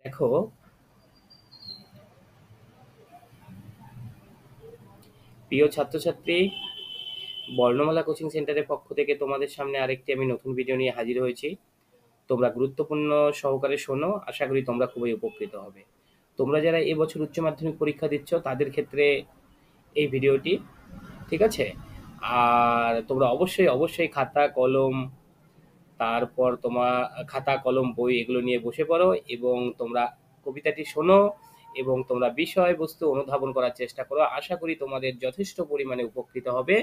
দেখো, প্রিয় ছাত্রছাত্রী, বর্ণমালা কোচিং সেন্টারের পক্ষ থেকে তোমাদের সামনে আরেকটি আমি নতুন ভিডিও নিয়ে হাজির হয়েছি। তোমরা গুরুত্বপূর্ণ সহকারে শোনো, আশা করি তোমরা খুবই উপকৃত হবে। তোমরা যারা এবছর উচ্চ মাধ্যমিক পরীক্ষা দিচ্ছ তাদের ক্ষেত্রে এই ভিডিওটি, ঠিক আছে? আর তোমরা অবশ্যই অবশ্যই খাতা কলম, তারপর তোমার খাতা কলম বই এগুলো নিয়ে বসে পড়ো এবং তোমরা কবিতাটি শোনো এবং তোমরা বিষয়বস্তু অনুধাবন করার চেষ্টা করো। আশা করি তোমাদের যথেষ্ট পরিমাণে উপকৃত হবে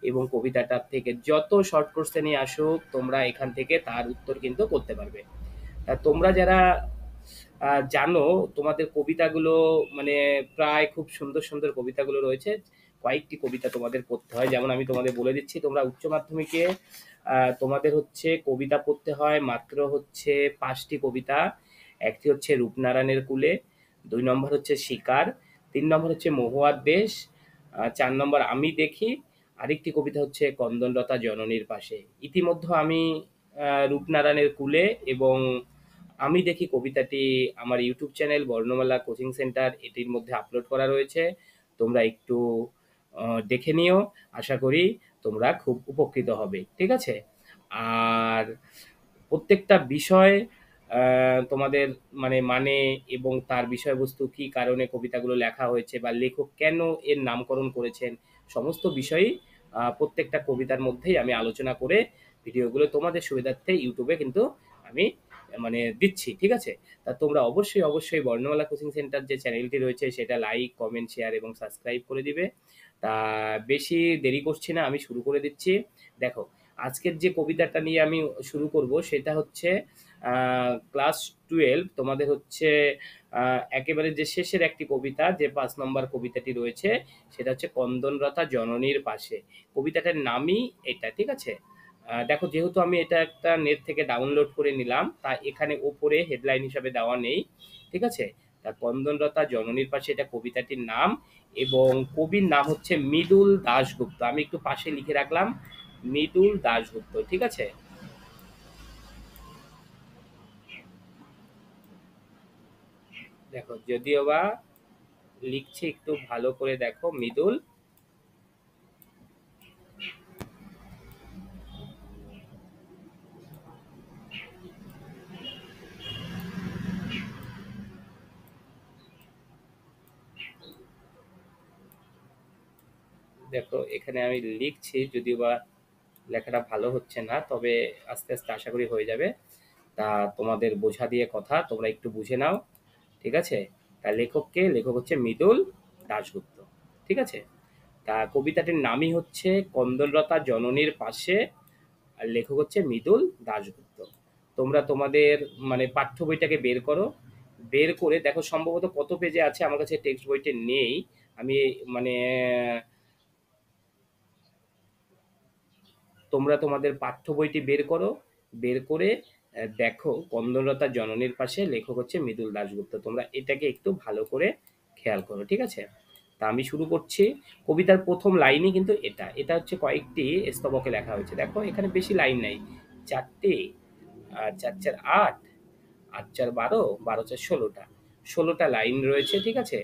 এবং কবিতাটার থেকে যত শর্ট কোশ্চেনই আসুক তোমরা এখান থেকে তার উত্তর কিন্তু করতে পারবে। তা তোমরা যারা জানো, তোমাদের কবিতাগুলো মানে প্রায় খুব সুন্দর সুন্দর কবিতাগুলো রয়েছে। কয়েকটি কবিতা তোমাদের পড়তে হয়, যেমন আমি তোমাদের বলে দিচ্ছি। তোমরা উচ্চ মাধ্যমিকে তোমাদের হচ্ছে কবিতা পড়তে হয় মাত্র হচ্ছে 5টি কবিতা। একটি হচ্ছে রূপনারায়ণের কুলে, 2 নম্বর হচ্ছে শিকার, 3 নম্বর হচ্ছে মহুয়ার দেশ, 4 নম্বর আমি দেখি, আরেকটি কবিতা হচ্ছে কন্দনলতা জননীর পাশে। ইতিমধ্যে আমি রূপনারায়ণের কুলে এবং আমি দেখি কবিতাটি আমার ইউটিউব চ্যানেল বর্ণমালা কোচিং সেন্টার এটির মধ্যে আপলোড করা রয়েছে। তোমরা একটু দেখে নিও। আশা করি তোমরা খুব উপকৃত হবে, ঠিক আছে? আর প্রত্যেকটা বিষয় তোমাদের মানে এবং তার বিষয়বস্তু কি কারণে কবিতাগুলো লেখা হয়েছে বা লেখক কেন এর নামকরণ করেছেন, সমস্ত বিষয়ই প্রত্যেকটা কবিতার মধ্যেই আমি আলোচনা করে ভিডিওগুলো তোমাদের সুবিধার্থে ইউটিউবে কিন্তু আমি মানে দিচ্ছি, ঠিক আছে? তা তোমরা অবশ্যই অবশ্যই বর্ণমালা কোচিং সেন্টার যে চ্যানেলটি রয়েছে সেটা লাইক কমেন্ট শেয়ার এবং সাবস্ক্রাইব করে দিবে। তা বেশি দেরি করছি না, আমি শুরু করে দিচ্ছি। দেখো, আজকের যে কবিতাটা নিয়ে আমি শুরু করব সেটা হচ্ছে ক্লাস 12 তোমাদের হচ্ছে একেবারে যে শেষের একটি কবিতা, যে 5 নম্বর কবিতাটি রয়েছে সেটা হচ্ছে কন্দনরতা জননীর পাশে। কবিতাটার নামই এটা, ঠিক আছে? দেখো, যেহেতু আমি এটা একটা নেট থেকে ডাউনলোড করে নিলাম, তা এখানে ওপরে হেডলাইন হিসাবে দেওয়া নেই, ঠিক আছে? তা কন্দনরতা জননীর পাশে এটা কবিতাটির নাম এবং কবির নাম হচ্ছে মৃদুল দাশগুপ্ত। আমি একটু পাশে লিখে রাখলাম, মৃদুল দাশগুপ্ত, ঠিক আছে? দেখো, যদিও বা লিখছি, একটু ভালো করে দেখো, মৃদুল। দেখো, এখানে আমি লিখছি, যদিও বা লেখাটা ভালো হচ্ছে না, তবে আস্তে আস্তে আশা করি হয়ে যাবে। তা তোমাদের বোঝা দিয়ে কথা, তোমরা একটু বুঝে নাও, ঠিক আছে? তা লেখককে, লেখক হচ্ছে মৃদুল দাশগুপ্ত, ঠিক আছে? তা কবিতাটির নামই হচ্ছে কন্দনলতা জননীর পাশে, আর লেখক হচ্ছে মৃদুল দাশগুপ্ত। তোমরা তোমাদের পাঠ্য বইটাকে বের করো, বের করে দেখো সম্ভবত কত পেজে আছে, আমার কাছে টেক্সট বইটা নেই। আমি মানে তোমরা তোমাদের পাঠ্য বইটি বের করো, বের করে দেখো কন্দনলতা জননীর পাশে, লেখক হচ্ছে মৃদুল দাশগুপ্ত। তোমরা এটাকে একটু ভালো করে খেয়াল করো, ঠিক আছে? তা আমি শুরু করছি। কবিতার প্রথম লাইনই কিন্তু এটা, এটা হচ্ছে কয়েকটি স্তবকে লেখা হয়েছে। দেখো, এখানে বেশি লাইন নাই, 4টে। আর 4 4 8, 8 4 12, 12 4 16টা, 16টা লাইন রয়েছে, ঠিক আছে?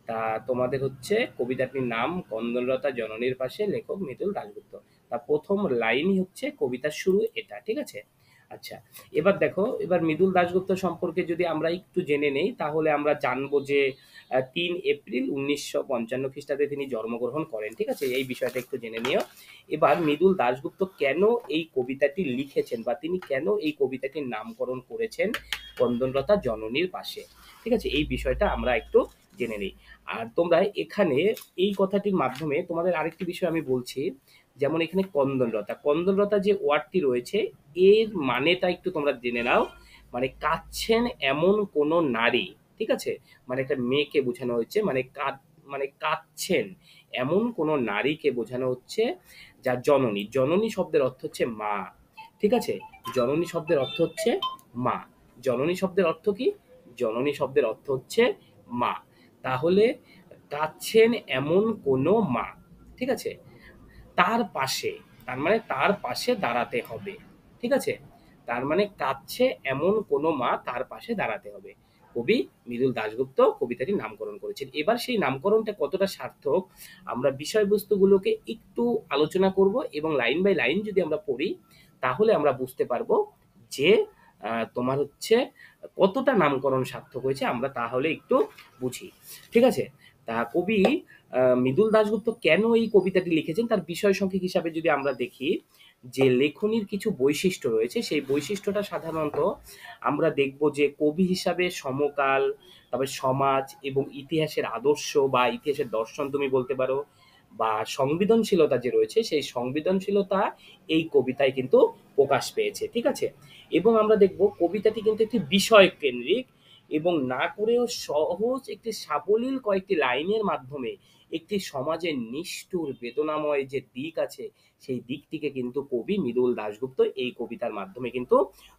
তা তোমাদের হচ্ছে কবিতাটির নাম কন্দনলতা জননীর পাশে, লেখক মৃদুল দাশগুপ্ত। তা প্রথম লাইনই হচ্ছে কবিতার শুরু এটা, ঠিক আছে? আচ্ছা, এবার দেখো, এবার মৃদুল দাশগুপ্ত সম্পর্কে যদি আমরা একটু জেনে নেই তাহলে আমরা জানবো যে 3 এপ্রিল 1955 খ্রিস্টাব্দে তিনি জন্মগ্রহণ করেন, ঠিক আছে? এই বিষয়টা একটু জেনে নিও। এবার মৃদুল দাশগুপ্ত কেন এই কবিতাটি লিখেছেন বা তিনি কেন এই কবিতাটির নামকরণ করেছেন কন্দনলতা জননীর পাশে, ঠিক আছে? এই বিষয়টা আমরা একটু জেনে নিই। আর তোমরা এখানে এই কথাটির মাধ্যমে তোমাদের আরেকটি বিষয় আমি বলছি, যেমন এখানে কন্দনলতা, কন্দনলতা যে ওয়ার্ডটি রয়েছে এর মানেটা একটু তোমরা জেনে নাও। কাঁদছেন এমন কোন নারী, ঠিক আছে? একটা মেয়েকে বোঝানো হচ্ছে, কাঁদছেন এমন কোন নারীকে বোঝানো হচ্ছে, যার জননী, জননী শব্দের অর্থ হচ্ছে মা, ঠিক আছে? জননী শব্দের অর্থ হচ্ছে মা। জননী শব্দের অর্থ কি? জননী শব্দের অর্থ হচ্ছে মা। তাহলে কাঁদছেন এমন কোনো মা, ঠিক আছে? তার পাশে, তার মানে তার পাশে দাঁড়াতে হবে, ঠিক আছে? তার মানে কাঁদছে এমন কোনো মা, তার পাশে দাঁড়াতে হবে। কবি মৃদুল দাশগুপ্ত কবিতাটির নামকরণ করেছেন। এবার সেই নামকরণটা কতটা সার্থক আমরা বিষয়বস্তুগুলোকে একটু আলোচনা করব এবং লাইন বাই লাইন যদি আমরা পড়ি তাহলে আমরা বুঝতে পারবো যে তোমার হচ্ছে কতটা নামকরণ সার্থক হয়েছে আমরা তাহলে একটু বুঝি। ঠিক আছে? তা কবি মৃদুল দাশগুপ্ত কেন এই কবিতাটি লিখেছেন তার বিষয় সংখ্যক হিসাবে যদি আমরা দেখি যে লেখনির কিছু বৈশিষ্ট্য রয়েছে সেই বৈশিষ্ট্যটা সাধারণত আমরা দেখব যে কবি হিসাবে সমকাল, তারপরে সমাজ এবং ইতিহাসের আদর্শ বা ইতিহাসের দর্শন তুমি বলতে পারো বা সংবেদনশীলতা যে রয়েছে সেই সংবেদনশীলতা এই কবিতায় কিন্তু প্রকাশ পেয়েছে। ঠিক আছে? এবং আমরা দেখব কবিতাটি কিন্তু একটি বিষয় কেন্দ্রিক এবং না করেও সহজ একটি সাবলীল কয়েকটি লাইনের মাধ্যমে একটি সমাজের নিষ্ঠুর বেদনাময় যে দিক আছে সেই দিকটিকে কিন্তু কবি মৃদুল দাশগুপ্ত এই কবিতার মাধ্যমে কিন্তু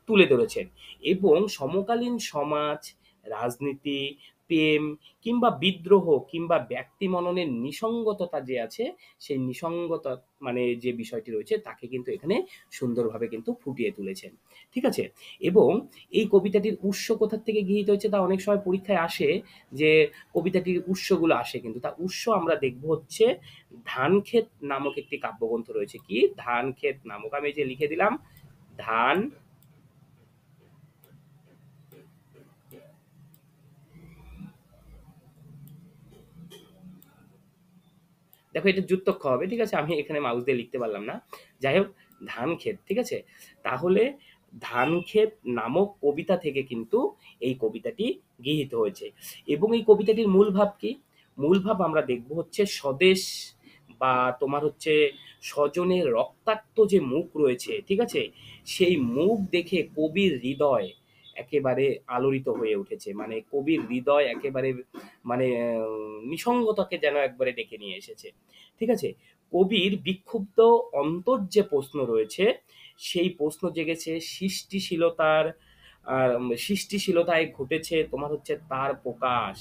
তুলে ধরেছেন এবং সমকালীন সমাজ, রাজনীতি, প্রেম কিংবা বিদ্রোহ কিংবা ব্যক্তি মননের নিসঙ্গততা যে আছে সেই নিসঙ্গতা মানে যে বিষয়টি রয়েছে তাকে কিন্তু এখানে সুন্দরভাবে কিন্তু ফুটিয়ে তুলেছেন। ঠিক আছে? এবং এই কবিতাটির উৎস কোথা থেকে গৃহীত হয়েছে তা অনেক সময় পরীক্ষায় আসে যে কবিতাটির উৎসগুলো আসে কিন্তু তা উৎস আমরা দেখব হচ্ছে ধানক্ষেত নামক একটি কাব্যগ্রন্থ রয়েছে। কি? ধানক্ষেত নামক। আমি এই যে লিখে দিলাম ধান দেখো এটা যুক্তক্ষ হবে। ঠিক আছে? আমি এখানে মাউস দিয়ে লিখতে পারলাম না। যাই হোক ধানক্ষেত। ঠিক আছে? তাহলে ধানক্ষেত নামক কবিতা থেকে কিন্তু এই কবিতাটি গৃহীত হয়েছে এবং এই কবিতাটির মূল ভাব কি? মূল ভাব আমরা দেখব হচ্ছে স্বদেশ বা তোমার হচ্ছে স্বজনের রক্তাক্ত যে মুখ রয়েছে, ঠিক আছে? সেই মুখ দেখে কবির হৃদয় একেবারে আলোড়িত হয়ে উঠেছে। মানে কবির হৃদয় একেবারে মানে নিসঙ্গতাকে যেন একবারে ডেকে নিয়ে এসেছে। ঠিক আছে? কবির বিক্ষুব্ধ অন্তর যে প্রশ্ন রয়েছে সেই প্রশ্ন জেগেছে সৃষ্টিশীলতার সৃষ্টিশীলতায় ঘটেছে তোমার হচ্ছে তার প্রকাশ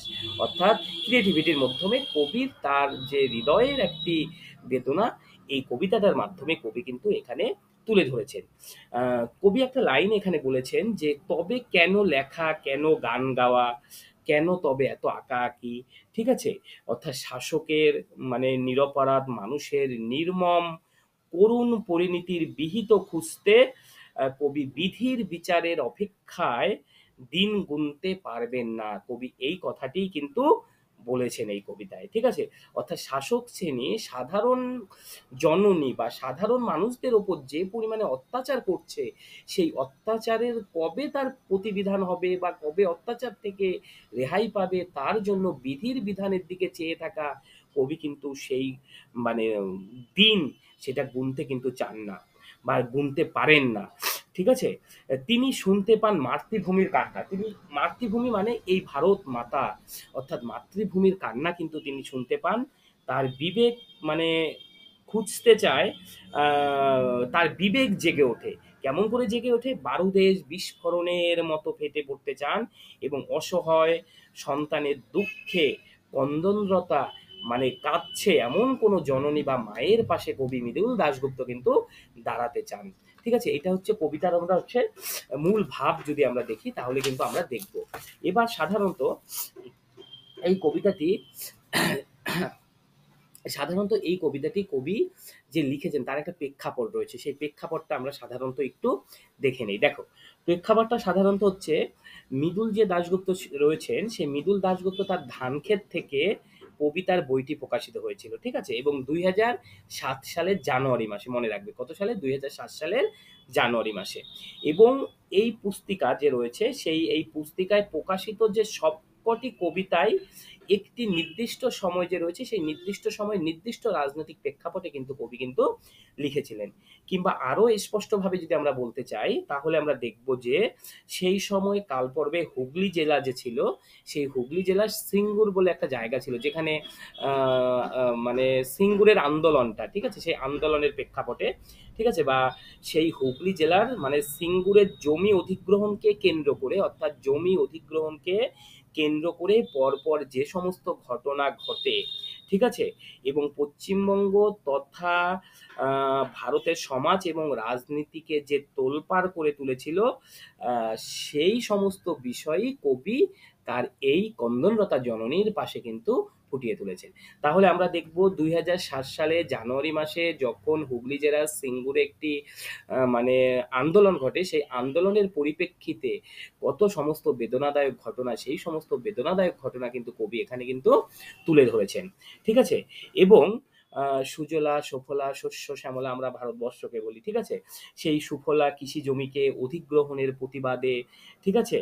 অর্থাৎ ক্রিয়েটিভিটির মাধ্যমে কবির তার যে হৃদয়ের একটি বেদনা এই কবিতাটার মাধ্যমে কবি কিন্তু এখানে তুলে ধরেছেন। কবি একটা লাইন এখানে বলেছেন যে তবে কেন লেখা কেন গান গাওয়া কেন তবে এত আঁকাআঁকি। ঠিক আছে? অর্থাৎ শাসকের মানে নিরপরাধ মানুষের নির্মম করুণ পরিণতির বিহিত খুঁজতে কবি বিধির বিচারের অপেক্ষায় দিন গুনতে পারবেন না। কবি এই কথাটিই কিন্তু বলেছেন এই কবিতায়। ঠিক আছে? অর্থাৎ শাসক শ্রেণী সাধারণ জননী বা সাধারণ মানুষদের ওপর যে পরিমাণে অত্যাচার করছে সেই অত্যাচারের কবে তার প্রতিবিধান হবে বা কবে অত্যাচার থেকে রেহাই পাবে তার জন্য বিধির বিধানের দিকে চেয়ে থাকা কবি কিন্তু সেই মানে দিন সেটা গুনতে কিন্তু চান না বা গুনতে পারেন না। ঠিক আছে? তিনি শুনতে পান মাতৃভূমির কান্না। তিনি মাতৃভূমি মানে এই ভারত মাতা অর্থাৎ মাতৃভূমির কান্না কিন্তু তিনি শুনতে পান। তার বিবেক মানে খুঁজতে চায় তার বিবেক জেগে ওঠে। কেমন করে জেগে ওঠে? বারুদের বিস্ফোরণের মতো ফেটে পড়তে চান এবং অসহায় সন্তানের দুঃখে ক্রন্দনরতা মানে কাঁদছে এমন কোনো জননী বা মায়ের পাশে কবি মৃদুল দাশগুপ্ত কিন্তু দাঁড়াতে চান। ঠিক আছে? এটা হচ্ছে কবিতার আমরা হচ্ছে মূল ভাব যদি আমরা দেখি তাহলে কিন্তু আমরা দেখব। এবার সাধারণত এই কবিতাটি এই কবিতাটি কবি যে লিখেছেন তার একটা প্রেক্ষাপট রয়েছে। সেই প্রেক্ষাপটটা আমরা সাধারণত একটু দেখে নেই। দেখো, প্রেক্ষাপটটা সাধারণত হচ্ছে মৃদুল যে দাশগুপ্ত রয়েছেন সেই মৃদুল দাশগুপ্ত তার ধানক্ষেত থেকে কবিতার বইটি প্রকাশিত হয়েছিল। ঠিক আছে? এবং ২০০৭ সালের জানুয়ারি মাসে মনে রাখবে কত সালে? ২০০৭ সালের জানুয়ারি মাসে। এবং এই পুস্তিকা যে রয়েছে এই পুস্তিকায় প্রকাশিত যে সবকটি কবিতাই একটি নির্দিষ্ট সময় যে রয়েছে সেই নির্দিষ্ট সময় নির্দিষ্ট রাজনৈতিক প্রেক্ষাপটে কিন্তু কবি কিন্তু লিখেছিলেন। কিংবা আরো স্পষ্টভাবে যদি আমরা বলতে চাই তাহলে আমরা দেখব যে সেই সময় কালপর্বে হুগলি জেলা যে ছিল সেই হুগলি জেলার সিঙ্গুর বলে একটা জায়গা ছিল যেখানে মানে সিঙ্গুরের আন্দোলনটা, ঠিক আছে? সেই আন্দোলনের প্রেক্ষাপটে, ঠিক আছে? বা সেই হুগলি জেলার মানে সিঙ্গুরের জমি অধিগ্রহণকে কেন্দ্র করে অর্থাৎ জমি অধিগ্রহণকে কেন্দ্র করে পরপর যে সমস্ত ঘটনা ঘটে, ঠিক আছে? এবং পশ্চিমবঙ্গ তথা ভারতের সমাজ এবং রাজনীতিকে যে তোলপাড় করে তুলেছিল সেই সমস্ত বিষয়ই কবি তার এই কন্দনরতা জননীর পাশে কিন্তু ফুটিয়ে তুলেছেন। তাহলে আমরা দেখব ২০০৭ সালে জানুয়ারি মাসে যখন হুগলি জেলার সিঙ্গুরে একটি মানে আন্দোলন ঘটে, সেই আন্দোলনের পরিপ্রেক্ষিতে কত সমস্ত বেদনাদায়ক ঘটনা, সেই সমস্ত বেদনাদায়ক ঘটনা কিন্তু কবি এখানে কিন্তু তুলে ধরেছেন। ঠিক আছে? এবং সুজলা সুফলা শস্য শ্যামলা আমরা ভারতবর্ষকে বলি। ঠিক আছে? সেই সুফলা কৃষি জমিকে অধিগ্রহণের প্রতিবাদে, ঠিক আছে?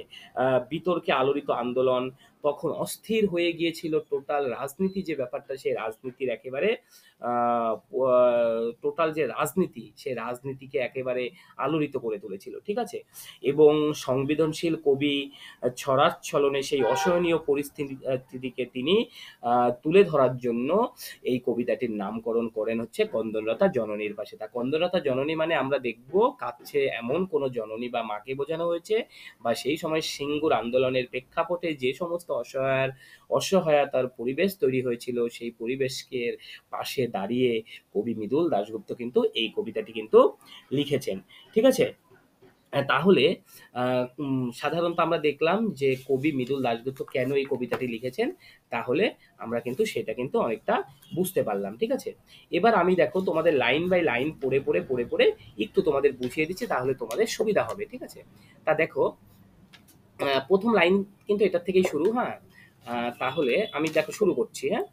বিতর্কে আলোড়িত আন্দোলন, তখন অস্থির হয়ে গিয়েছিল টোটাল রাজনীতি, যে ব্যাপারটা সেই রাজনীতির একেবারে টোটাল যে রাজনীতি, সেই রাজনীতিকে একেবারে আলোড়িত করে তুলেছিল। ঠিক আছে? এবং সংবেদনশীল কবি ছড়াচ্ছলনে সেই অসহনীয় পরিস্থিতিকে তিনি তুলে ধরার জন্য এই কবিতাটির নামকরণ করেন হচ্ছে কন্দনলতা জননীর পাশে। তা কন্দনলতা জননী মানে আমরা দেখব কাছে এমন কোনো জননী বা মাকে বোঝানো হয়েছে, বা সেই সময় সিঙ্গুর আন্দোলনের প্রেক্ষাপটে যে সমস্ত অসহায়তার পরিবেশ তৈরি হয়েছিল, সেই পরিবেশের পাশে দাঁড়িয়ে কবি মৃদুল দাশগুপ্ত কিন্তু এই কবিতাটি কিন্তু লিখেছেন। ঠিক আছে? তাহলে সাধারণত আমরা দেখলাম যে কবি মৃদুল দাশগুপ্ত কেন এই কবিতাটি লিখেছেন, তাহলে আমরা কিন্তু সেটা কিন্তু অনেকটা বুঝতে পারলাম। ঠিক আছে? এবার আমি দেখো তোমাদের লাইন বাই লাইন পড়ে একটু তোমাদের বুঝিয়ে দিচ্ছি, তাহলে তোমাদের সুবিধা হবে। ঠিক আছে? তা দেখো, প্রথম লাইন কিন্তু এটার থেকেই শুরু। হ্যাঁ, তাহলে আমি দেখো শুরু করছি। হ্যাঁ,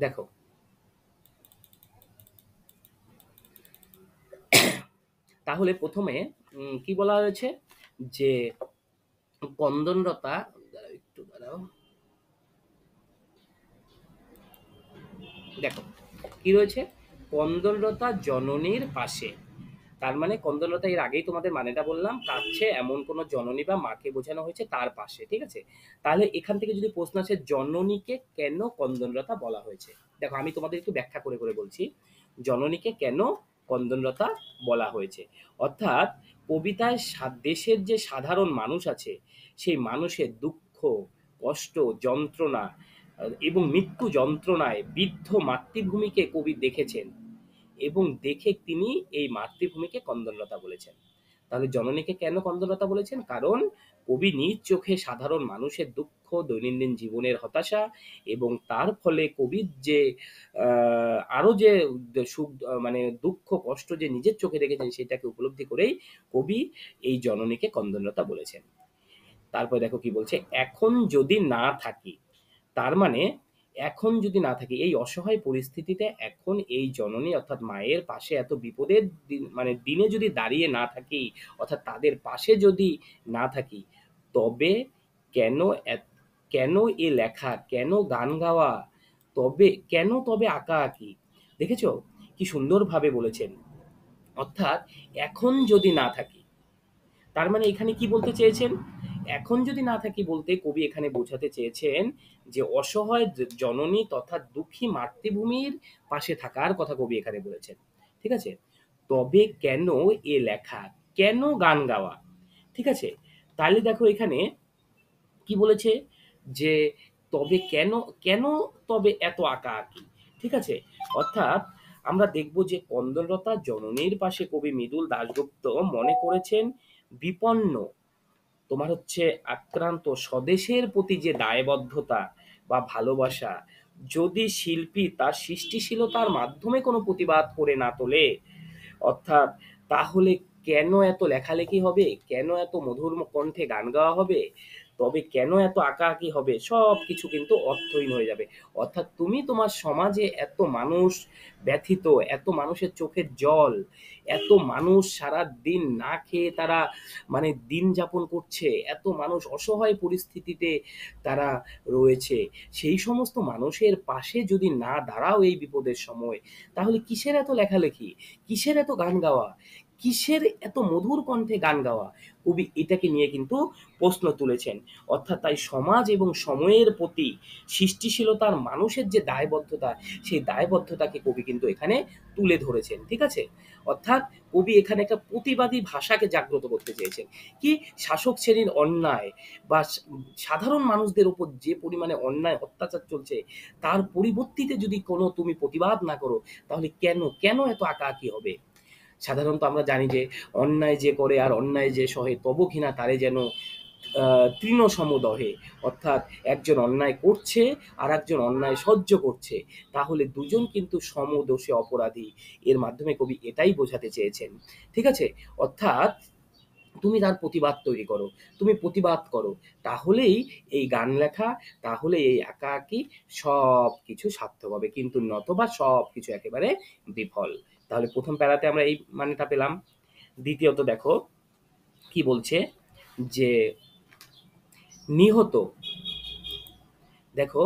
দেখো তাহলে প্রথমে কি বলা হয়েছে যে কন্দনরতা, একটু দাঁড়াও, দেখো কি রয়েছে, কন্দনরতা জননীর পাশে। তার মানে কন্দনলতা এর আগেই তোমাদের মানেটা বললাম, কাছে এমন কোনো জননী বা মাকে বোঝানো হয়েছে তার পাশে। ঠিক আছে? তাহলে এখান থেকে যদি প্রশ্ন আসে জননীকে কেন কন্দনলতা বলা হয়েছে, দেখো আমি তোমাদের একটু ব্যাখ্যা করে বলছি। জননীকে কেন কন্দনলতা বলা হয়েছে, অর্থাৎ কবিতায় দেশের যে সাধারণ মানুষ আছে, সেই মানুষের দুঃখ, কষ্ট, যন্ত্রণা এবং মৃত্যু যন্ত্রণায় বৃদ্ধ মাতৃভূমিকে কবি দেখেছেন, এবং দেখে তিনি এই মাতৃভূমিকে কন্দনলতা বলেছেন। তাহলে জননীকে কেন কন্দনলতা বলেছেন, কারণ কবি নিজ চোখে সাধারণ মানুষের দুঃখ, দৈনন্দিন জীবনের হতাশা, এবং তার ফলে কবির যে আরো যে সুখ, মানে দুঃখ কষ্ট যে নিজের চোখে দেখেছেন, সেটাকে উপলব্ধি করেই কবি এই জননীকে কন্দনলতা বলেছেন। তারপর দেখো কি বলছে, এখন যদি না থাকি, তার মানে এখন যদি না থাকি, এই অসহায় পরিস্থিতিতে এখন এই জননী অর্থাৎ মায়ের পাশে এত বিপদের মানে দিনে যদি দাঁড়িয়ে না থাকি, অর্থাৎ তাদের পাশে যদি না থাকি, তবে কেন কেন এ লেখা, কেন গান গাওয়া, তবে আঁকা আঁকি। দেখেছো কি সুন্দরভাবে বলেছেন, অর্থাৎ এখন যদি না থাকি, তার মানে এখানে কি বলতে চেয়েছেন, এখন যদি না থাকি বলতে কবি এখানে বোঝাতে চেয়েছেন যে অসহায় জননী তথা দুঃখী মাতৃভূমির পাশে থাকার কথা কবি এখানে বলেছেন। ঠিক আছে? তবে কেন এ লেখা, কেন গান গাওয়া। ঠিক আছে? তাহলে দেখো এখানে কি বলেছে যে তবে কেন, কেন তবে এত আঁকাআঁকি। ঠিক আছে? অর্থাৎ আমরা দেখব যে কন্দনলতা জননীর পাশে কবি মৃদুল দাশগুপ্ত মনে করেছেন বিপন্ন, তোমার হচ্ছে আক্রান্ত স্বদেশের প্রতি যে দায়বদ্ধতা বা ভালোবাসা, যদি শিল্পী তার সৃষ্টিশীলতার মাধ্যমে কোনো প্রতিবাদ করে না তোলে, অর্থাৎ তাহলে কেন এত লেখালেখি হবে, কেন এত মধুর কণ্ঠে গান গাওয়া হবে, তবে কেন এত আঁকাআঁকি হবে, সব কিছু কিন্তু অর্থহীন হয়ে যাবে। অর্থাৎ তুমি তোমার সমাজে এত মানুষ ব্যথিত, এত মানুষের চোখের জল, এত মানুষ সারা দিন না খেয়ে তারা মানে দিন যাপন করছে, এত মানুষ অসহায় পরিস্থিতিতে তারা রয়েছে, সেই সমস্ত মানুষের পাশে যদি না দাঁড়াও এই বিপদের সময়, তাহলে কিসের এত লেখালেখি, কিসের এত গান গাওয়া, কিসের এত মধুর কণ্ঠে গান গাওয়া? কবি এটাকে নিয়ে কিন্তু প্রশ্ন তুলেছেন। অর্থাৎ তাই সমাজ এবং সময়ের প্রতি সৃষ্টিশীলতার মানুষের যে দায়বদ্ধতা, সেই দায়বদ্ধতাকে কবি কিন্তু এখানে তুলে ধরেছেন। ঠিক আছে? অর্থাৎ কবি এখানে একটা প্রতিবাদী ভাষাকে জাগ্রত করতে চেয়েছেন। কি শাসক শ্রেণীর অন্যায় বা সাধারণ মানুষদের উপর যে পরিমাণে অন্যায় অত্যাচার চলছে, তার পরিবর্তিতে যদি কোনো তুমি প্রতিবাদ না করো, তাহলে কেন এত আঁকাআঁকি হবে? সাধারণত আমরা জানি যে অন্যায় যে করে আর অন্যায় যে সহে তব ঘৃণা তারে যেন তৃণ সমদহে। অর্থাৎ একজন অন্যায় করছে আর একজন অন্যায় সহ্য করছে, তাহলে দুজন কিন্তু সমদোষে অপরাধী। এর মাধ্যমে কবি এটাই বোঝাতে চেয়েছেন। ঠিক আছে? অর্থাৎ তুমি তার প্রতিবাদ তৈরি করো, তুমি প্রতিবাদ করো, তাহলেই এই গান লেখা, তাহলে এই আঁকাআঁকি সব কিছু সার্থক হবে, কিন্তু নতবা সব কিছু একেবারে বিফল। তাহলে প্রথম প্যারাতে আমরা এই মানেটা পেলাম। দ্বিতীয়ত দেখো কি বলছে, যে নিহত, দেখো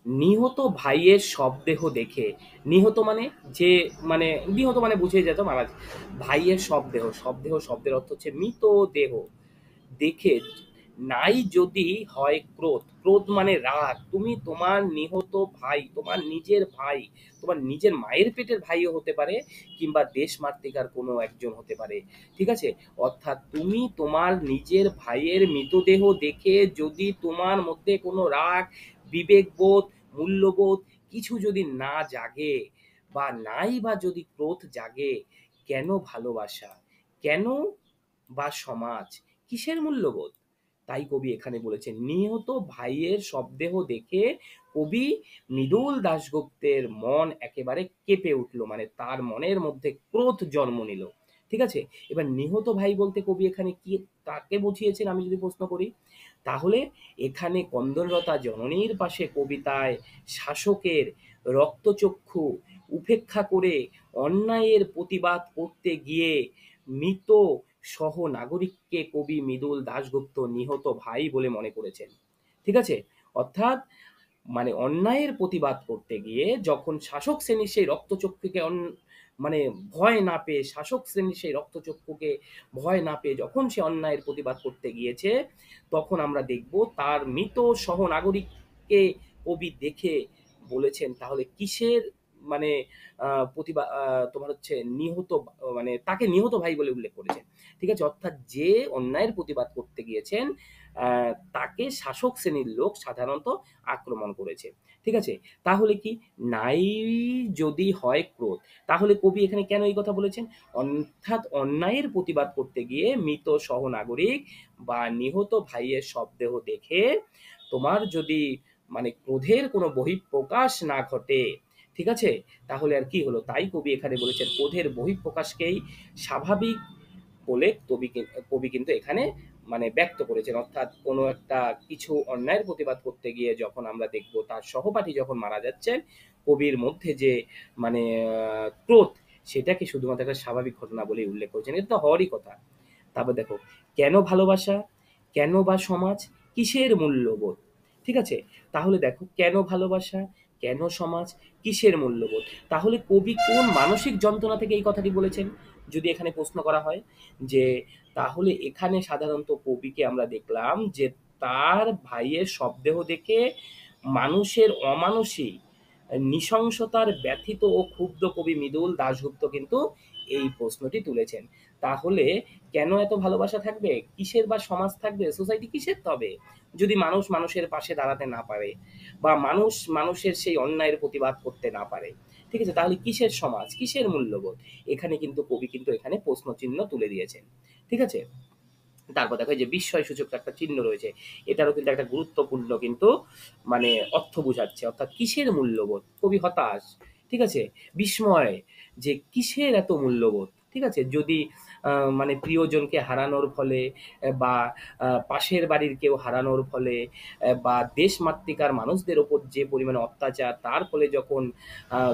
নিহত ভাইয়ের শবদেহ দেখে, নিহত মানে যে, মানে নিহত মানে বুঝে যেত মারা, ভাইয়ের শবদেহ, শবদেহ শব্দের অর্থ হচ্ছে মৃত দেহ, দেখে নাই যদি হয় ক্রোধ, ক্রোধ মানে রাগ, তুমি তোমার নিহত ভাই, তোমার নিজের ভাই, তোমার নিজের মায়ের পেটের ভাইও হতে পারে, কিংবা দেশ মাতৃকার কোনো একজন হতে পারে। ঠিক আছে? অর্থাৎ তুমি তোমার নিজের ভাইয়ের মৃতদেহ দেখে যদি তোমার মধ্যে কোনো রাগ, বিবেকবোধ, মূল্যবোধ কিছু যদি না জাগে, বা নাই বা যদি ক্রোধ জাগে, কেন ভালোবাসা, কেন বা সমাজ, কিসের মূল্যবোধ? তাই কবি এখানে বলেছেন নিহত ভাইয়ের শবদেহ দেখে কবি মৃদুল দাশগুপ্তের মন একেবারে কেঁপে উঠল, মানে তার মনের মধ্যে ক্রোধ জন্ম নিল। ঠিক আছে? এবার নিহত ভাই বলতে কবি এখানে কি, কাকে বুঝিয়েছেন আমি যদি প্রশ্ন করি, তাহলে এখানে কন্দনরতা জননীর পাশে কবিতায় শাসকের রক্তচক্ষু উপেক্ষা করে অন্যায়ের প্রতিবাদ করতে গিয়ে মৃত সহ নাগরিককে কবি মৃদুল দাশগুপ্ত নিহত ভাই বলে মনে করেছেন। ঠিক আছে? অর্থাৎ মানে অন্যায়ের প্রতিবাদ করতে গিয়ে যখন শাসক শ্রেণীর সেই রক্তচক্ষুকে মানে ভয় না পেয়ে, শাসক শ্রেণীর সেই রক্তচক্ষুকে ভয় না পেয়ে যখন সে অন্যায়ের প্রতিবাদ করতে গিয়েছে, তখন আমরা দেখব তার মৃত সহ নাগরিককে কবি দেখে বলেছেন তাহলে কিসের, মানে প্রতিবাদ, তোমার হচ্ছে নিহত, মানে তাকে নিহত ভাই বলে উল্লেখ করেছেন। ঠিক আছে? অর্থাৎ যে অন্যায়ের প্রতিবাদ করতে গিয়েছেন, তাকে শাসক শ্রেণীর লোক সাধারণত আক্রমণ করেছে। ঠিক আছে? তাহলে কি নাই যদি হয় ক্রোধ, তাহলে কবি এখানে কেন এই কথা বলেছেন? অর্থাৎ অন্যায়ের প্রতিবাদ করতে গিয়ে মৃত সহনাগরিক বা নিহত ভাইয়ের শবদেহ দেখে তোমার যদি মানে ক্রোধের কোনো বহিঃপ্রকাশ না ঘটে, ঠিক আছে? তাহলে আর কি হলো? তাই কবি এখানে বলেছেন ক্রোধের বহিঃপ্রকাশকেই স্বাভাবিক বলে কবি কিন্তু এখানে মানে ব্যক্ত করেছেন। অর্থাৎ কোনো একটা কিছু অন্যায়ের প্রতিবাদ করতে গিয়ে যখন আমরা দেখব তার সহপাঠী যখন মারা যাচ্ছেন, কবির মধ্যে যে মানে ক্রোধ, সেটাকে শুধুমাত্র একটা স্বাভাবিক ঘটনা বলেই উল্লেখ করেছেন। এটা তো হওয়ারই কথা। তারপর দেখো কেন ভালোবাসা, কেন বা সমাজ, কিসের মূল্যবোধ? ঠিক আছে? তাহলে দেখো কেন ভালোবাসা, কেন সমাজ, কিসের মূল্যবোধ? তাহলে কবি কোন মানসিক যন্ত্রণা থেকে এই কথাটি বলেছেন? যদি এখানে প্রশ্ন করা হয় যে, তাহলে এখানে সাধারণত কবিকে আমরা দেখলাম যে তার ভাইয়ের শবদেহ দেখে মানুষের অমানসিক নৃশংসতার ব্যথিত ও ক্ষুব্ধ কবি মৃদুল দাশগুপ্ত কিন্তু এই প্রশ্নটি তুলেছেন। তাহলে কেন এত ভালোবাসা থাকবে, কিসের বা সমাজ থাকবে, সোসাইটি কিসের তবে, যদি মানুষ মানুষের পাশে দাঁড়াতে না পারে, বা মানুষ মানুষের সেই অন্যায়ের প্রতিবাদ করতে না পারে? ঠিক আছে? তাহলে কিসের সমাজ, কিসের মূল্যবোধ? এখানে কিন্তু কবি কিন্তু এখানে প্রশ্ন চিহ্ন তুলে দিয়েছেন। ঠিক আছে? তারপর দেখো এই যে বিস্ময় সূচক একটা চিহ্ন রয়েছে, এটারও কিন্তু একটা গুরুত্বপূর্ণ কিন্তু মানে অর্থ বোঝাচ্ছে। অর্থাৎ কিসের মূল্যবোধ, কবি হতাশ। ঠিক আছে? বিস্ময়, যে কিসের এত মূল্যবোধ। ঠিক আছে? যদি মানে প্রিয়জনকে হারানোর ফলে, বা পাশের বাড়ির কেউ হারানোর ফলে, বা দেশ মাতৃকার মানুষদের ওপর যে পরিমাণে অত্যাচার, তার ফলে যখন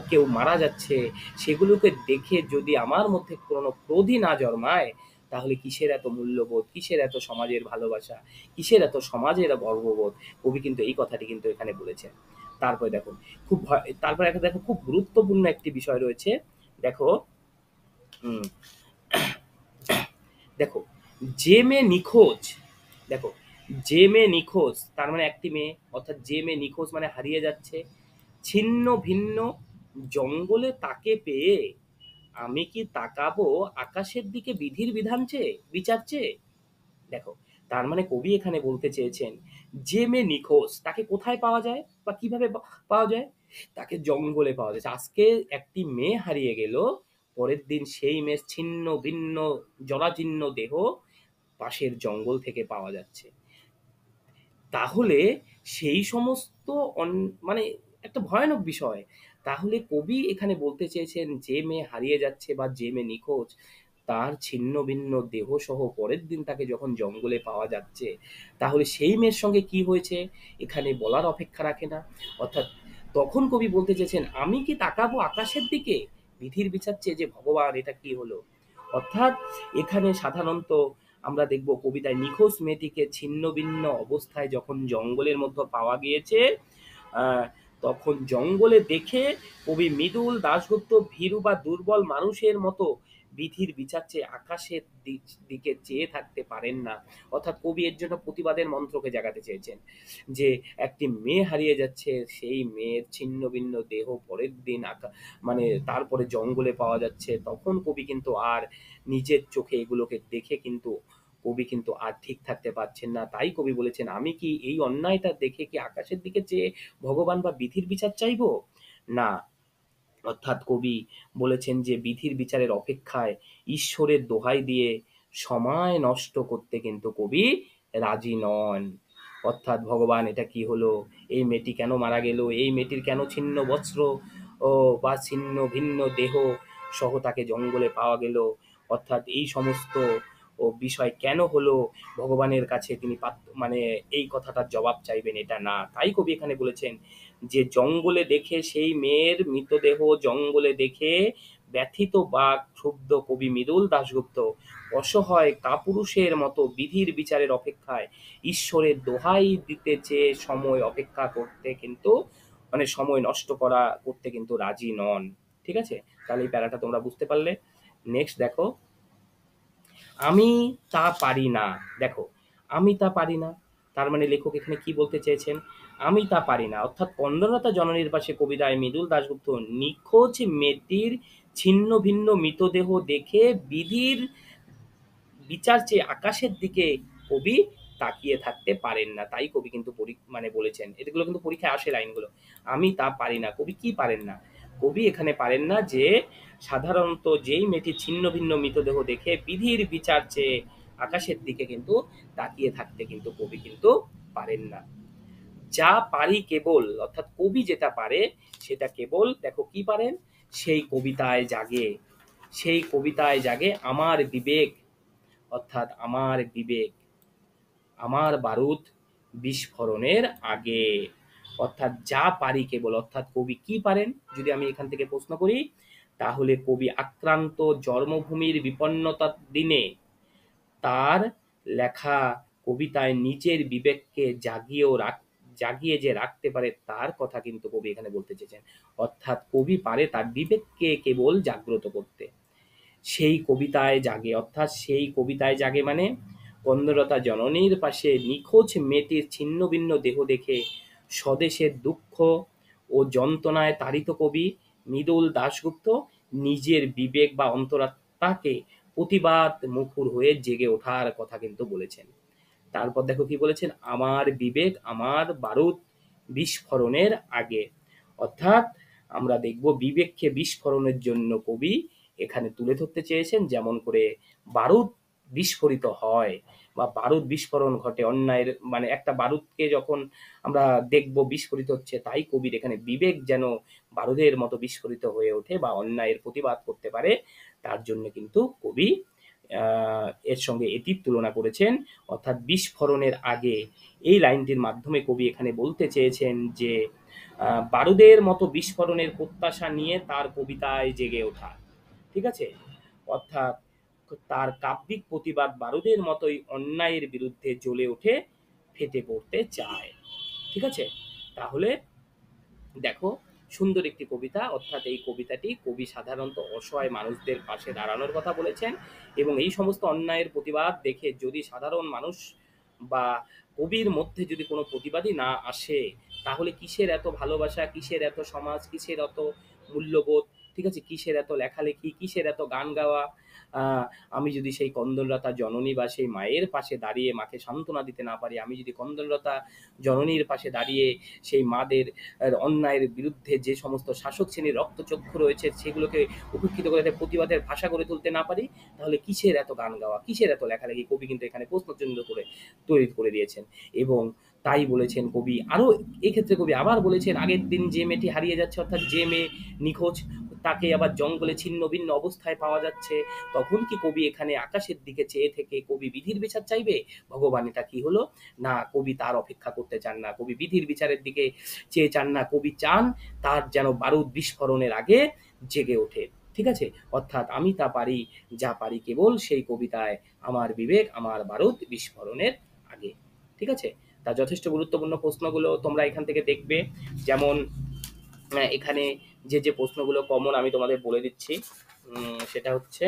কেউ মারা যাচ্ছে, সেগুলোকে দেখে যদি আমার মধ্যে কোনো ক্রোধই না জন্মায়, তাহলে কিসের এত মূল্যবোধ, কিসের এত সমাজের ভালোবাসা, কিসের এত সমাজের গর্ববোধ? কবি কিন্তু এই কথাটি কিন্তু এখানে বলেছেন। তারপরে দেখো তারপরে একটা দেখো খুব গুরুত্বপূর্ণ একটি বিষয় রয়েছে। দেখো, হুম, দেখো, যে মেয়ে নিখোঁজ, দেখো, যে মেয়ে নিখোঁজ তার মানে একটি মেয়ে, অর্থাৎ যে মেয়ে নিখোঁজ মানে হারিয়ে যাচ্ছে, ছিন্ন ভিন্ন জঙ্গলে তাকে পেয়ে আমি কি তাকাবো আকাশের দিকে বিধির বিধান চেয়ে, বিচার চেয়ে। দেখো, তার মানে কবি এখানে বলতে চেয়েছেন যে মেয়ে নিখোঁজ তাকে কোথায় পাওয়া যায় বা কিভাবে পাওয়া যায়, তাকে জঙ্গলে পাওয়া যায়। আজকে একটি মেয়ে হারিয়ে গেল, পরের দিন সেই মেয়ের ছিন্ন ভিন্ন জরাজীর্ণ দেহ পাশের জঙ্গল থেকে পাওয়া যাচ্ছে। তাহলে সেই সমস্ত মানে একটা ভয়ানক বিষয়। তাহলে কবি এখানে বলতে চেয়েছেন যে মেয়ে হারিয়ে যাচ্ছে বা যে মেয়ে নিখোঁজ, তার ছিন্ন ভিন্ন দেহ সহ পরের দিন তাকে যখন জঙ্গলে পাওয়া যাচ্ছে, তাহলে সেই মেয়ের সঙ্গে কি হয়েছে এখানে বলার অপেক্ষা রাখে না। অর্থাৎ তখন কবি বলতে চেয়েছেন আমি কি তাকাবো আকাশের দিকে বিধির বিচার চেয়ে যে ভগবান এটা কি হলো। অর্থাৎ এখানে সাধারণত আমরা দেখব কবিতায় নিখোঁজ মেয়েটিকে ছিন্ন ভিন্ন অবস্থায় যখন জঙ্গলের মধ্যে পাওয়া গিয়েছে, আহ, তখন জঙ্গলে দেখে কবি মৃদুল দাশগুপ্ত ভীরু বা দুর্বল মানুষের মতো বিধির বিচার চেয়ে আকাশের দিকে চেয়ে থাকতে পারেন না। অর্থাৎ কবি এর জন্য প্রতিবাদের মন্ত্রকে জাগাতে চেয়েছেন যে একটি মেয়ে হারিয়ে যাচ্ছে, সেই মেয়ের ছিন্ন ভিন্ন দেহ পরের দিন মানে তারপরে জঙ্গলে পাওয়া যাচ্ছে, তখন কবি কিন্তু আর নিজের চোখে এগুলোকে দেখে কিন্তু কবি কিন্তু আর ঠিক থাকতে পারছেন না। তাই কবি বলেছেন আমি কি এই অন্যায়টা দেখে কি আকাশের দিকে চেয়ে ভগবান বা বিধির বিচার চাইবো না। অর্থাৎ কবি বলেছেন যে বিধির বিচারের অপেক্ষায় ঈশ্বরের দোহাই দিয়ে সময় নষ্ট করতে কিন্তু কবি রাজি নন। অর্থাৎ ভগবান এটা কি হলো, এই মেয়েটি কেন মারা গেল, এই মেয়েটির কেন ছিন্ন বস্ত্র ও বা ছিন্ন ভিন্ন দেহ সহ তাকে জঙ্গলে পাওয়া গেল, অর্থাৎ এই সমস্ত বিষয় কেন হলো, ভগবানের কাছে তিনি মানে এই কথাটার জবাব চাইবেন এটা না। তাই কবি এখানে বলেছেন যে জঙ্গলে দেখে সেই মেয়ের মৃতদেহ জঙ্গলে দেখে ব্যথিত বা ক্ষুব্ধ কবি মৃদুল দাশগুপ্ত অসহায় কাপুরুষের মতো বিধির বিচারের অপেক্ষায় ঈশ্বরের দোহাই দিতে চেয়ে সময় অপেক্ষা করতে কিন্তু মানে সময় নষ্ট করতে কিন্তু রাজি নন। ঠিক আছে, তাহলে এই প্যারাটা তোমরা বুঝতে পারলে। নেক্সট দেখো, আমি তা পারি না। দেখো, আমি তা পারি না, তার মানে লেখক এখানে কি বলতে চেয়েছেন, আমি তা পারি না অর্থাৎ কন্দরতা জননীর পাশে কবিতায় মৃদুল দাশগুপ্ত নিখোঁজ মেয়েটির ছিন্ন ভিন্ন মৃতদেহ দেখে বিধির বিচার চেয়ে আকাশের দিকে কবি তাকিয়ে থাকতে পারেন না। তাই কবি কিন্তু মানে বলেছেন, এগুলো কিন্তু পরীক্ষায় আসে লাইনগুলো। আমি তা পারি না, কবি কি পারেন না, কবি এখানে পারেন না যে সাধারণত যেই মেয়েটি ছিন্ন ভিন্ন মৃতদেহ দেখে বিধির বিচার চেয়ে আকাশের দিকে কিন্তু তাকিয়ে থাকতে কিন্তু কবি কিন্তু পারেন না। যা পারি কেবল, অর্থাৎ কবি যেটা পারে সেটা কেবল দেখো কি পারেন, সেই কবিতায় জাগে, সেই কবিতায় জাগে আমার বিবেক, অর্থাৎ আমার বিবেক, আমার বারুদ বিস্ফোরণের আগে। অর্থাৎ যা পারি কেবল, অর্থাৎ কবি কি পারেন যদি আমি এখান থেকে প্রশ্ন করি, তাহলে কবি আক্রান্ত জন্মভূমির বিপন্নতার দিনে তার লেখা কবিতায় নিজের বিবেককে জাগিয়ে যে রাখতে পারে তার কথা কিন্তু কবি এখানে বলতে চেয়েছেন। অর্থাৎ কবি পারে তার বিবেককে কেবল জাগ্রত করতে, সেই কবিতায় জাগে, অর্থাৎ সেই কবিতায় জাগে মানে কন্দরতা জননীর পাশে নিখোঁজ মেয়েটির ছিন্ন ভিন্ন দেহ দেখে স্বদেশের দুঃখ ও যন্ত্রণায় তাড়িত কবি মৃদুল দাশগুপ্ত নিজের বিবেক বা অন্তরাত্মাকে প্রতিবাদ মুখর হয়ে জেগে ওঠার কথা কিন্তু বলেছেন। তারপর দেখো কি বলেছেন, আমার বিবেক আমার বারুদ বিস্ফোরণের আগে। অর্থাৎ আমরা দেখব বিবেককে বিস্ফোরণের জন্য কবি এখানে তুলে ধরতে চেয়েছেন, যেমন করে বারুদ বিস্ফোরিত হয় বা বারুদ বিস্ফোরণ ঘটে অন্যায়ের, মানে একটা বারুদকে যখন আমরা দেখব বিস্ফোরিত হচ্ছে, তাই কবির এখানে বিবেক যেন বারুদের মতো বিস্ফোরিত হয়ে ওঠে বা অন্যায়ের প্রতিবাদ করতে পারে, তার জন্য কিন্তু কবি এর সঙ্গে এটির তুলনা করেছেন। অর্থাৎ বিস্ফোরণের আগে, এই লাইনটির মাধ্যমে কবি এখানে বলতে চেয়েছেন যে বারুদের মতো বিস্ফোরণের প্রত্যাশা নিয়ে তার কবিতায় জেগে ওঠা। ঠিক আছে, অর্থাৎ তার কাব্যিক প্রতিবাদ বারুদের মতোই অন্যায়ের বিরুদ্ধে জ্বলে ওঠে, ফেটে পড়তে চায়। ঠিক আছে, তাহলে দেখো সুন্দর একটি কবিতা। অর্থাৎ এই কবিতাটি কবি সাধারণত অসহায় মানুষদের পাশে দাঁড়ানোর কথা বলেছেন এবং এই সমস্ত অন্যায়ের প্রতিবাদ দেখে যদি সাধারণ মানুষ বা কবির মধ্যে যদি কোনো প্রতিবাদই না আসে, তাহলে কিসের এত ভালোবাসা, কিসের এত সমাজ, কিসের এত মূল্যবোধ, ঠিক আছে? কিসের এত লেখালেখি, কিসের এত গান গাওয়া? আ আমি যদি সেই কন্দললতা জননী বা সেই মায়ের পাশে দাঁড়িয়ে মাকে সান্ত্বনা দিতে না পারি, আমি যদি কন্দললতা জননীর পাশে দাঁড়িয়ে সেই মাদের অন্যায়ের বিরুদ্ধে যে সমস্ত শাসক শ্রেণীর রক্তচক্ষু রয়েছে সেগুলোকে উপেক্ষিত করে একটা প্রতিবাদের ভাষা গড়ে তুলতে না পারি, তাহলে কিসের এত গান গাওয়া, কিসের এত লেখালেখি? কবি কিন্তু এখানে প্রশ্নচিহ্ন করে তৈরি করে দিয়েছেন এবং তাই বলেছেন কবি। আরও এক্ষেত্রে কবি আবার বলেছেন, আগের দিন যে মেয়েটি হারিয়ে যাচ্ছে, অর্থাৎ যে মেয়ে নিখোঁজ, তাকে আবার জঙ্গলে ছিন্ন ভিন্ন অবস্থায় পাওয়া যাচ্ছে, তখন কি কবি এখানে আকাশের দিকে চেয়ে থেকে কবি বিধির বিচার চাইবে? ভগবান, এটা কি হলো? না, কবি তার অপেক্ষা করতে চান না, কবি বিধির বিচারের দিকে চেয়ে চান না, কবি চান তার যেন বারুদ বিস্ফোরণের আগে জেগে ওঠে। ঠিক আছে? অর্থাৎ আমি তা পারি, যা পারি কেবল সেই কবিতায় আমার বিবেক, আমার বারুদ বিস্ফোরণের আগে। ঠিক আছে? তা যথেষ্ট গুরুত্বপূর্ণ প্রশ্নগুলো তোমরা এখান থেকে দেখবে। যেমন এখানে যে প্রশ্নগুলো কমন আমি তোমাদের বলে দিচ্ছি, সেটা হচ্ছে